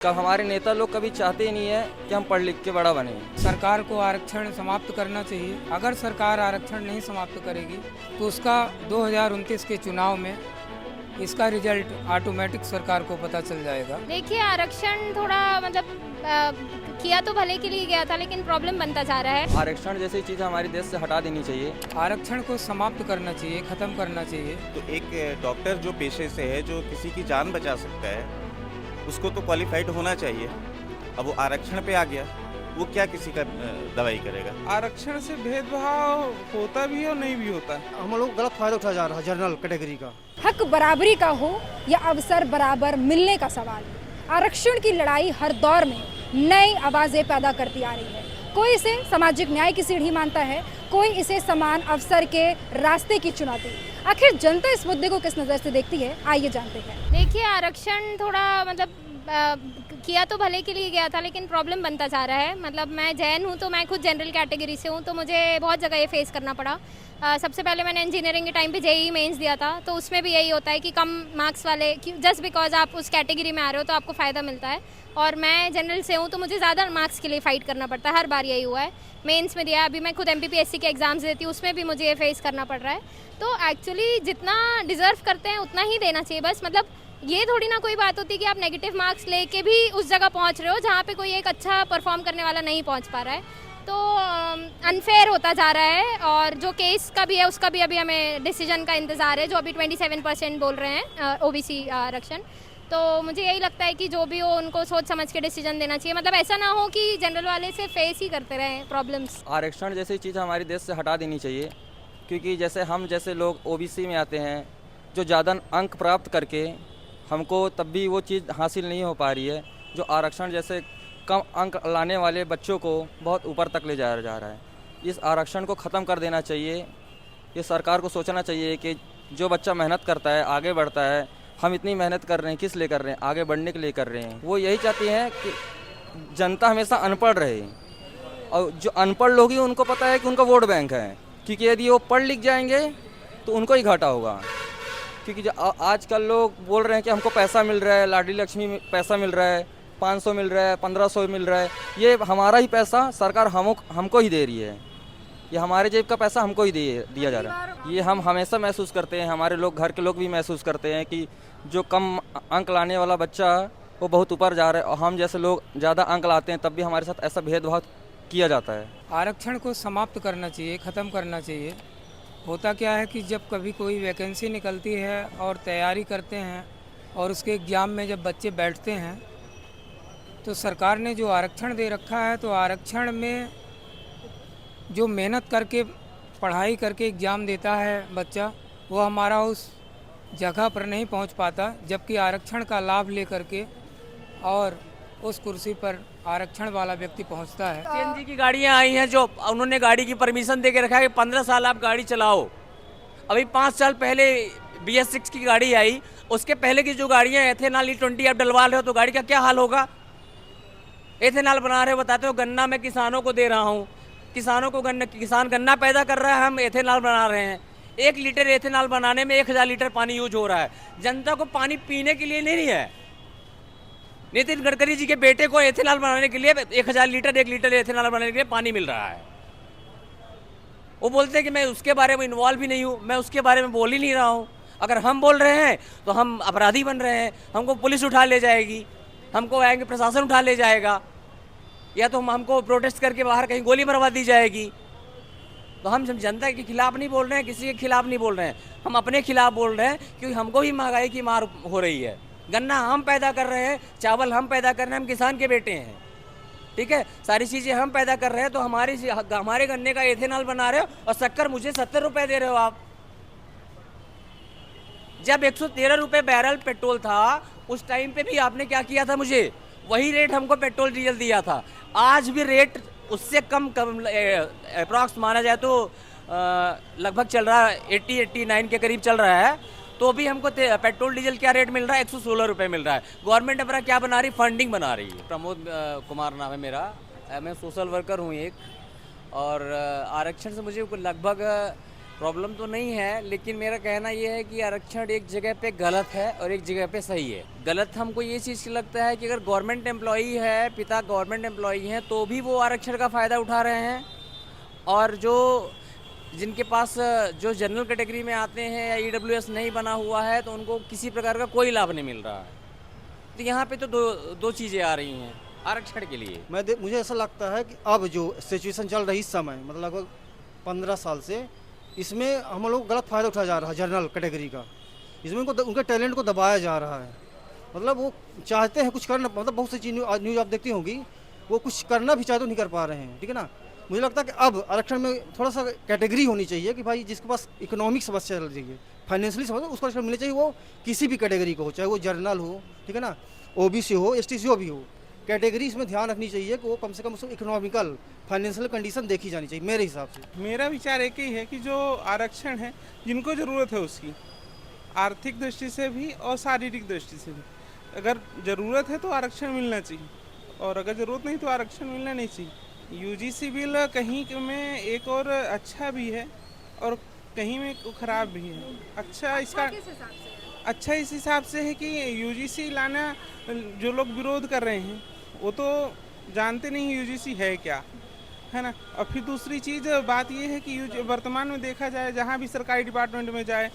कब हमारे नेता लोग कभी चाहते ही नहीं है कि हम पढ़ लिख के बड़ा बने। सरकार को आरक्षण समाप्त करना चाहिए। अगर सरकार आरक्षण नहीं समाप्त करेगी तो उसका 2029 के चुनाव में इसका रिजल्ट ऑटोमेटिक सरकार को पता चल जाएगा। देखिए, आरक्षण थोड़ा किया तो भले के लिए गया था, लेकिन प्रॉब्लम बनता जा रहा है। आरक्षण जैसी चीज़ हमारे देश से हटा देनी चाहिए। आरक्षण को समाप्त करना चाहिए, खत्म करना चाहिए। तो एक डॉक्टर जो पेशे से है, जो किसी की जान बचा सकता है, उसको तो क्वालिफाइड होना चाहिए। अब वो आरक्षण पे आ गया, वो क्या किसी का दवाई करेगा। आरक्षण से भेदभाव होता भी है और नहीं भी होता है। हम लोग गलत फायदा उठाया जा रहा है जनरल कैटेगरी का। हक बराबरी का हो या अवसर बराबर मिलने का सवाल, आरक्षण की लड़ाई हर दौर में नई आवाजें पैदा करती आ रही है। कोई इसे सामाजिक न्याय की सीढ़ी मानता है, कोई इसे समान अवसर के रास्ते की चुनौती। आखिर जनता इस मुद्दे को किस नज़र से देखती है, आइए जानते हैं। देखिए, आरक्षण थोड़ा किया तो भले के लिए गया था, लेकिन प्रॉब्लम बनता जा रहा है। मैं जैन हूँ, तो मैं खुद जनरल कैटेगरी से हूँ, तो मुझे बहुत जगह ये फेस करना पड़ा। सबसे पहले मैंने इंजीनियरिंग के टाइम पे जेईई मेंस दिया था, तो उसमें भी यही होता है कि कम मार्क्स वाले, जस्ट बिकॉज आप उस कैटेगरी में आ रहे हो तो आपको फ़ायदा मिलता है। और मैं जनरल से हूँ, तो मुझे ज़्यादा मार्क्स के लिए फ़ाइट करना पड़ता है। हर बार यही हुआ है। मेंस में दिया, अभी मैं खुद MPPSC के एग्ज़ाम्स देती हूँ, उसमें भी मुझे ये फेस करना पड़ रहा है। तो एक्चुअली जितना डिज़र्व करते हैं उतना ही देना चाहिए। बस ये थोड़ी ना कोई बात होती कि आप नेगेटिव मार्क्स लेके भी उस जगह पहुंच रहे हो जहाँ पे कोई एक अच्छा परफॉर्म करने वाला नहीं पहुंच पा रहा है। तो अनफेयर होता जा रहा है। और जो केस का भी है, उसका भी अभी हमें डिसीजन का इंतज़ार है, जो अभी 27% बोल रहे हैं OBC आरक्षण। तो मुझे यही लगता है कि जो भी हो, उनको सोच समझ के डिसीजन देना चाहिए। ऐसा ना हो कि जनरल वाले से फेस ही करते रहें प्रॉब्लम्स। आरक्षण जैसी चीज़ हमारे देश से हटा देनी चाहिए, क्योंकि जैसे हम जैसे लोग OBC में आते हैं, जो ज़्यादा अंक प्राप्त करके हमको तब भी वो चीज़ हासिल नहीं हो पा रही है। जो आरक्षण जैसे कम अंक लाने वाले बच्चों को बहुत ऊपर तक ले जाया जा रहा है। इस आरक्षण को ख़त्म कर देना चाहिए। ये सरकार को सोचना चाहिए कि जो बच्चा मेहनत करता है, आगे बढ़ता है, हम इतनी मेहनत कर रहे हैं, किस लिए कर रहे हैं? आगे बढ़ने के लिए कर रहे हैं। वो यही चाहती हैं कि जनता हमेशा अनपढ़ रहे, और जो अनपढ़ लोग ही उनको पता है कि उनका वोट बैंक है, क्योंकि यदि वो पढ़ लिख जाएंगे तो उनको ही घाटा होगा। क्योंकि जो आजकल लोग बोल रहे हैं कि हमको पैसा मिल रहा है, लाडली लक्ष्मी पैसा मिल रहा है, 500 मिल रहा है, 1500 मिल रहा है, ये हमारा ही पैसा सरकार हमको ही दे रही है। ये हमारे जेब का पैसा हमको ही दिया जा रहा है। ये हम हमेशा महसूस करते हैं, हमारे लोग, घर के लोग भी महसूस करते हैं कि जो कम अंक लाने वाला बच्चा वो बहुत ऊपर जा रहा है, और हम जैसे लोग ज़्यादा अंक लाते हैं तब भी हमारे साथ ऐसा भेदभाव किया जाता है। आरक्षण को समाप्त करना चाहिए, ख़त्म करना चाहिए। होता क्या है कि जब कभी कोई वैकेंसी निकलती है और तैयारी करते हैं और उसके एग्ज़ाम में जब बच्चे बैठते हैं, तो सरकार ने जो आरक्षण दे रखा है, तो आरक्षण में जो मेहनत करके पढ़ाई करके एग्ज़ाम देता है बच्चा, वो हमारा उस जगह पर नहीं पहुंच पाता, जबकि आरक्षण का लाभ लेकर के और उस कुर्सी पर आरक्षण वाला व्यक्ति पहुंचता है। CNG की गाड़ियां आई हैं, जो उन्होंने गाड़ी की परमिशन दे के रखा है कि 15 साल आप गाड़ी चलाओ। अभी 5 साल पहले BS6 की गाड़ी आई, उसके पहले की जो गाड़ियां एथेनॉल E20 आप डलवा रहे हो, तो गाड़ी का क्या हाल होगा। एथेनॉल बना रहे हो, बताते हो गन्ना मैं किसानों को दे रहा हूँ, किसानों को किसान गन्ना पैदा कर रहा है, हम एथेनॉल बना रहे हैं। 1 लीटर एथेनॉल बनाने में 1000 लीटर पानी यूज हो रहा है। जनता को पानी पीने के लिए नहीं है। नितिन गडकरी जी के बेटे को एथेनॉल बनाने के लिए 1000 लीटर 1 लीटर एथेनॉल बनाने के लिए पानी मिल रहा है। वो बोलते हैं कि मैं उसके बारे में इन्वॉल्व ही नहीं हूँ, मैं उसके बारे में बोल ही नहीं रहा हूँ। अगर हम बोल रहे हैं तो हम अपराधी बन रहे हैं, हमको पुलिस उठा ले जाएगी, हमको आएंगे प्रशासन उठा ले जाएगा, या तो हमको प्रोटेस्ट करके बाहर कहीं गोली मरवा दी जाएगी। तो हम जनता के खिलाफ नहीं बोल रहे हैं, किसी के खिलाफ नहीं बोल रहे हैं, हम अपने खिलाफ बोल रहे हैं, क्योंकि हमको भी महंगाई की मार हो रही है। गन्ना हम पैदा कर रहे हैं, चावल हम पैदा कर रहे हैं, हम किसान के बेटे हैं, ठीक है, सारी चीज़ें हम पैदा कर रहे हैं। तो हमारे गन्ने का एथेनॉल बना रहे हो, और शक्कर मुझे 70 रुपये दे रहे हो आप। जब 113 रुपये बैरल पेट्रोल था, उस टाइम पे भी आपने क्या किया था, मुझे वही रेट हमको पेट्रोल डीजल दिया था। आज भी रेट उससे कम अप्रॉक्स माना जाए तो लगभग चल रहा है 80-89 के करीब चल रहा है। तो भी हमको पेट्रोल डीजल क्या रेट मिल रहा है, 116 रुपये मिल रहा है। गवर्नमेंट अपना क्या बना रही, फंडिंग बना रही है। प्रमोद कुमार नाम है मेरा, मैं सोशल वर्कर हूँ एक, और आरक्षण से मुझे लगभग प्रॉब्लम तो नहीं है, लेकिन मेरा कहना ये है कि आरक्षण एक जगह पे गलत है और एक जगह पे सही है। गलत हमको ये चीज़ लगता है कि अगर गवर्नमेंट एम्प्लॉई है, पिता गवर्नमेंट एम्प्लॉई हैं, तो भी वो आरक्षण का फ़ायदा उठा रहे हैं, और जो जिनके पास जो जनरल कैटेगरी में आते हैं या ईडब्ल्यूएस नहीं बना हुआ है तो उनको किसी प्रकार का कोई लाभ नहीं मिल रहा है। तो यहाँ पे तो दो चीज़ें आ रही हैं आरक्षण के लिए। मुझे ऐसा लगता है कि अब जो सिचुएशन चल रही इस समय, मतलब लगभग 15 साल से, इसमें हम लोग गलत फ़ायदा उठाया जा रहा है जनरल कैटेगरी का। इसमें उनके टैलेंट को दबाया जा रहा है। मतलब वो चाहते हैं कुछ करना, मतलब बहुत सी चीज़ न्यूज़ आप देखती होंगी, वो कुछ करना भी चाहे तो नहीं कर पा रहे हैं, ठीक है ना। मुझे लगता है कि अब आरक्षण में थोड़ा सा कैटेगरी होनी चाहिए कि भाई जिसके पास इकोनॉमिक समस्या चल रही है, फाइनेंशियली समस्या, उसको आरक्षण मिलना चाहिए। वो किसी भी कैटेगरी को हो, चाहे वो जनरल हो, ठीक है ना, ओबीसी हो, एसटी हो भी हो, कैटेगरी इसमें ध्यान रखनी चाहिए कि वो कम से कम उसको इकोनॉमिकल फाइनेंशियल कंडीशन देखी जानी चाहिए मेरे हिसाब से। मेरा विचार एक ही है कि जो आरक्षण है, जिनको ज़रूरत है उसकी, आर्थिक दृष्टि से भी और शारीरिक दृष्टि से भी, अगर ज़रूरत है तो आरक्षण मिलना चाहिए, और अगर ज़रूरत नहीं तो आरक्षण मिलना नहीं चाहिए। यूजीसी बिल कहीं में एक और अच्छा भी है और कहीं में ख़राब भी है। अच्छा इस हिसाब से है कि यूजीसी लाना, जो लोग विरोध कर रहे हैं वो तो जानते नहीं यूजीसी है क्या, है ना। और फिर दूसरी चीज़ बात ये है कि वर्तमान में देखा जाए, जहाँ भी सरकारी डिपार्टमेंट में जाए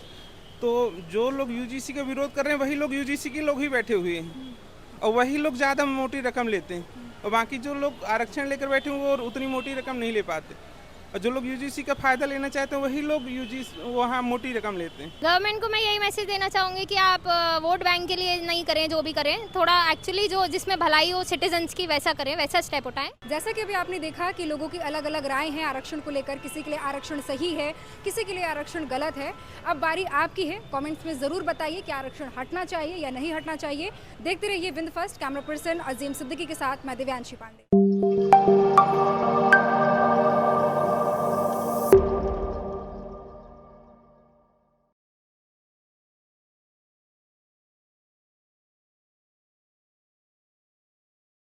तो जो लोग यूजीसी का विरोध कर रहे हैं वही लोग यूजीसी के लोग ही बैठे हुए हैं, और वही लोग ज़्यादा मोटी रकम लेते हैं, और बाकी जो लोग आरक्षण लेकर बैठे हैं वो उतनी मोटी रकम नहीं ले पाते, और जो लोग यूजीसी का फ़ायदा लेना चाहते हैं वही लोग यूजीसी वहाँ मोटी रकम लेते हैं। गवर्नमेंट को मैं यही मैसेज देना चाहूँगी कि आप वोट बैंक के लिए नहीं करें, जो भी करें थोड़ा एक्चुअली जो जिसमें भलाई हो सिटीजन्स की वैसा करें, वैसा स्टेप उठाएं। जैसा कि अभी आपने देखा कि लोगों की अलग अलग राय हैं आरक्षण को लेकर। किसी के लिए आरक्षण सही है, किसी के लिए आरक्षण गलत है। अब बारी आपकी है, कमेंट्स में ज़रूर बताइए कि आरक्षण हटना चाहिए या नहीं हटना चाहिए। देखते रहिए विंद फर्स्ट। कैमरा पर्सन अजीम सिद्दीकी के साथ मैं दिव्यांशी पांडे।